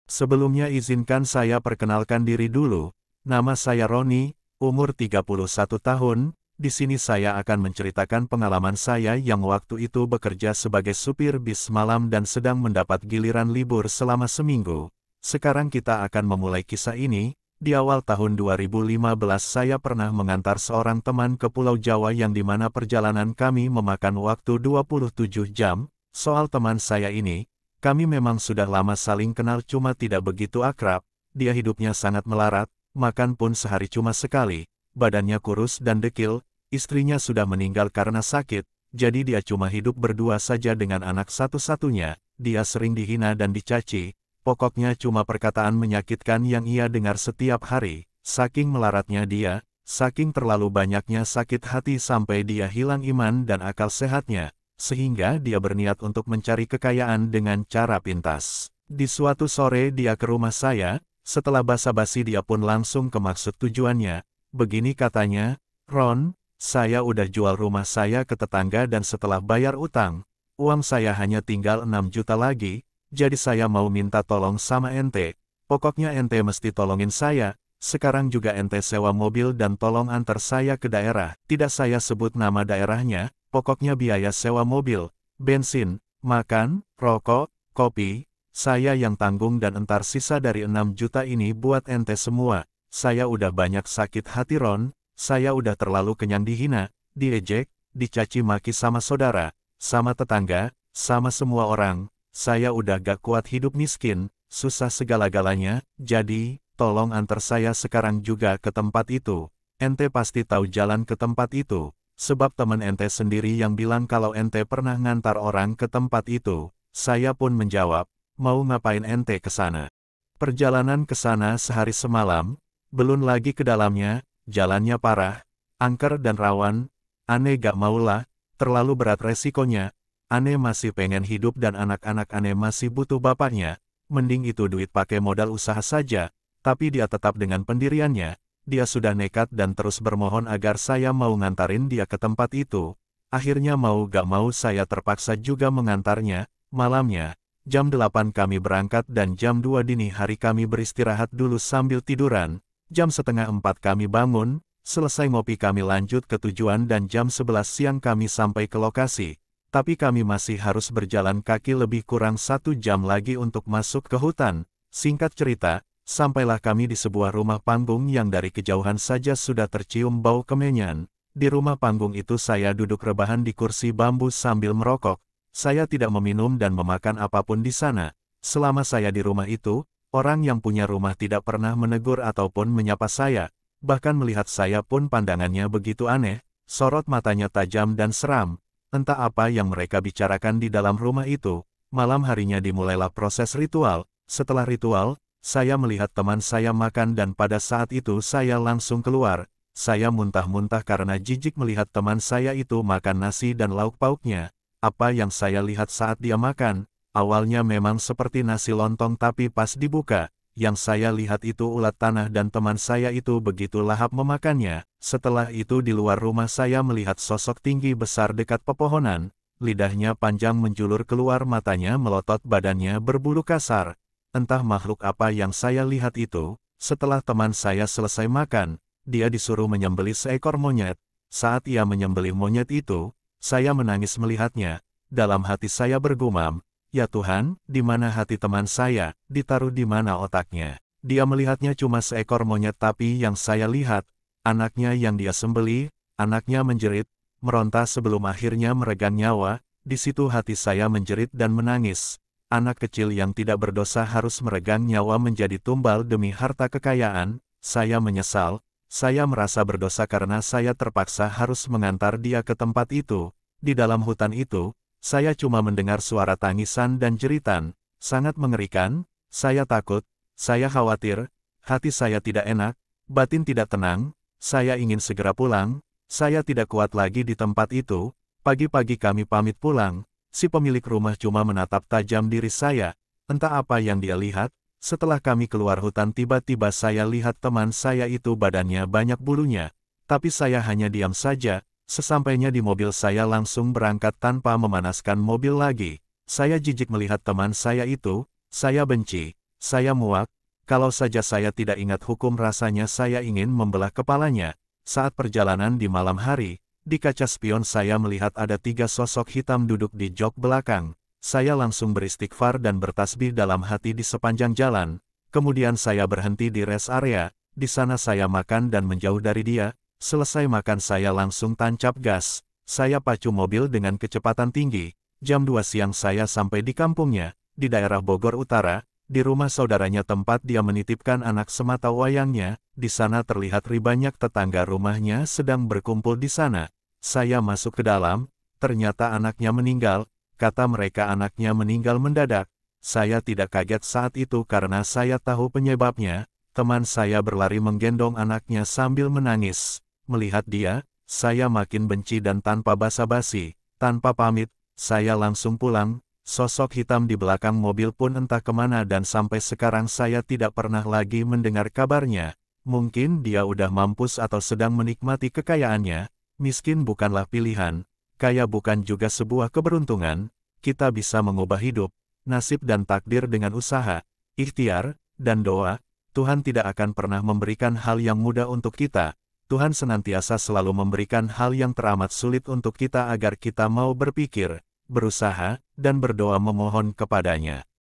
Sebelumnya izinkan saya perkenalkan diri dulu. Nama saya Roni, umur 31 tahun. Di sini saya akan menceritakan pengalaman saya yang waktu itu bekerja sebagai supir bis malam dan sedang mendapat giliran libur selama seminggu. Sekarang kita akan memulai kisah ini. Di awal tahun 2015 saya pernah mengantar seorang teman ke Pulau Jawa yang dimana perjalanan kami memakan waktu 27 jam. Soal teman saya ini, kami memang sudah lama saling kenal cuma tidak begitu akrab. Dia hidupnya sangat melarat, makan pun sehari cuma sekali. Badannya kurus dan dekil, istrinya sudah meninggal karena sakit, jadi dia cuma hidup berdua saja dengan anak satu-satunya. Dia sering dihina dan dicaci, pokoknya cuma perkataan menyakitkan yang ia dengar setiap hari. Saking melaratnya dia, saking terlalu banyaknya sakit hati sampai dia hilang iman dan akal sehatnya, sehingga dia berniat untuk mencari kekayaan dengan cara pintas. Di suatu sore dia ke rumah saya, setelah basa-basi dia pun langsung ke maksud tujuannya. Begini katanya, "Ron, saya udah jual rumah saya ke tetangga dan setelah bayar utang, uang saya hanya tinggal 6 juta lagi, jadi saya mau minta tolong sama ente. Pokoknya ente mesti tolongin saya, sekarang juga ente sewa mobil dan tolong antar saya ke daerah." Tidak saya sebut nama daerahnya, pokoknya biaya sewa mobil, bensin, makan, rokok, kopi, saya yang tanggung dan entar sisa dari 6 juta ini buat ente semua. Saya udah banyak sakit hati Ron, saya udah terlalu kenyang dihina, diejek, dicaci maki sama saudara, sama tetangga, sama semua orang. Saya udah gak kuat hidup miskin, susah segala-galanya, jadi, tolong antar saya sekarang juga ke tempat itu. Ente pasti tahu jalan ke tempat itu, sebab teman ente sendiri yang bilang kalau ente pernah ngantar orang ke tempat itu. Saya pun menjawab, mau ngapain ente ke sana? Perjalanan ke sana sehari semalam, belum lagi ke dalamnya, jalannya parah, angker dan rawan. Ane gak maulah, terlalu berat resikonya. Ane masih pengen hidup dan anak-anak Ane masih butuh bapaknya. Mending itu duit pakai modal usaha saja. Tapi dia tetap dengan pendiriannya. Dia sudah nekat dan terus bermohon agar saya mau ngantarin dia ke tempat itu. Akhirnya mau gak mau saya terpaksa juga mengantarnya. Malamnya, jam 8 kami berangkat dan jam 2 dini hari kami beristirahat dulu sambil tiduran. Jam setengah 4 kami bangun, selesai ngopi kami lanjut ke tujuan dan jam 11 siang kami sampai ke lokasi. Tapi kami masih harus berjalan kaki lebih kurang 1 jam lagi untuk masuk ke hutan. Singkat cerita, sampailah kami di sebuah rumah panggung yang dari kejauhan saja sudah tercium bau kemenyan. Di rumah panggung itu saya duduk rebahan di kursi bambu sambil merokok. Saya tidak meminum dan memakan apapun di sana. Selama saya di rumah itu, orang yang punya rumah tidak pernah menegur ataupun menyapa saya, bahkan melihat saya pun pandangannya begitu aneh, sorot matanya tajam dan seram. Entah apa yang mereka bicarakan di dalam rumah itu. Malam harinya dimulailah proses ritual. Setelah ritual, saya melihat teman saya makan dan pada saat itu saya langsung keluar. Saya muntah-muntah karena jijik melihat teman saya itu makan nasi dan lauk pauknya. Apa yang saya lihat saat dia makan? Awalnya memang seperti nasi lontong tapi pas dibuka, yang saya lihat itu ulat tanah dan teman saya itu begitu lahap memakannya. Setelah itu di luar rumah saya melihat sosok tinggi besar dekat pepohonan, lidahnya panjang menjulur keluar matanya melotot badannya berbulu kasar. Entah makhluk apa yang saya lihat itu. Setelah teman saya selesai makan, dia disuruh menyembelih seekor monyet. Saat ia menyembelih monyet itu, saya menangis melihatnya. Dalam hati saya bergumam, "Ya Tuhan, di mana hati teman saya, ditaruh di mana otaknya?" Dia melihatnya cuma seekor monyet tapi yang saya lihat, anaknya yang dia sembelih, anaknya menjerit, meronta sebelum akhirnya meregang nyawa. Di situ hati saya menjerit dan menangis. Anak kecil yang tidak berdosa harus meregang nyawa menjadi tumbal demi harta kekayaan. Saya menyesal, saya merasa berdosa karena saya terpaksa harus mengantar dia ke tempat itu. Di dalam hutan itu, saya cuma mendengar suara tangisan dan jeritan, sangat mengerikan. Saya takut, saya khawatir, hati saya tidak enak, batin tidak tenang, saya ingin segera pulang, saya tidak kuat lagi di tempat itu. Pagi-pagi kami pamit pulang, si pemilik rumah cuma menatap tajam diri saya, entah apa yang dia lihat. Setelah kami keluar hutan tiba-tiba saya lihat teman saya itu badannya banyak bulunya, tapi saya hanya diam saja. Sesampainya di mobil saya langsung berangkat tanpa memanaskan mobil lagi. Saya jijik melihat teman saya itu, saya benci. Saya muak, kalau saja saya tidak ingat hukum rasanya saya ingin membelah kepalanya. Saat perjalanan di malam hari, di kaca spion saya melihat ada 3 sosok hitam duduk di jok belakang. Saya langsung beristighfar dan bertasbih dalam hati di sepanjang jalan. Kemudian saya berhenti di rest area, di sana saya makan dan menjauh dari dia. Selesai makan saya langsung tancap gas. Saya pacu mobil dengan kecepatan tinggi. Jam 2 siang saya sampai di kampungnya, di daerah Bogor Utara, di rumah saudaranya tempat dia menitipkan anak semata wayangnya. Di sana terlihat banyak tetangga rumahnya sedang berkumpul di sana. Saya masuk ke dalam, ternyata anaknya meninggal. Kata mereka anaknya meninggal mendadak. Saya tidak kaget saat itu karena saya tahu penyebabnya. Teman saya berlari menggendong anaknya sambil menangis. Melihat dia, saya makin benci dan tanpa basa-basi, tanpa pamit, saya langsung pulang. Sosok hitam di belakang mobil pun entah kemana dan sampai sekarang saya tidak pernah lagi mendengar kabarnya. Mungkin dia udah mampus atau sedang menikmati kekayaannya. Miskin bukanlah pilihan, kaya bukan juga sebuah keberuntungan. Kita bisa mengubah hidup, nasib dan takdir dengan usaha, ikhtiar, dan doa. Tuhan tidak akan pernah memberikan hal yang mudah untuk kita. Tuhan senantiasa selalu memberikan hal yang teramat sulit untuk kita agar kita mau berpikir, berusaha, dan berdoa memohon kepadanya.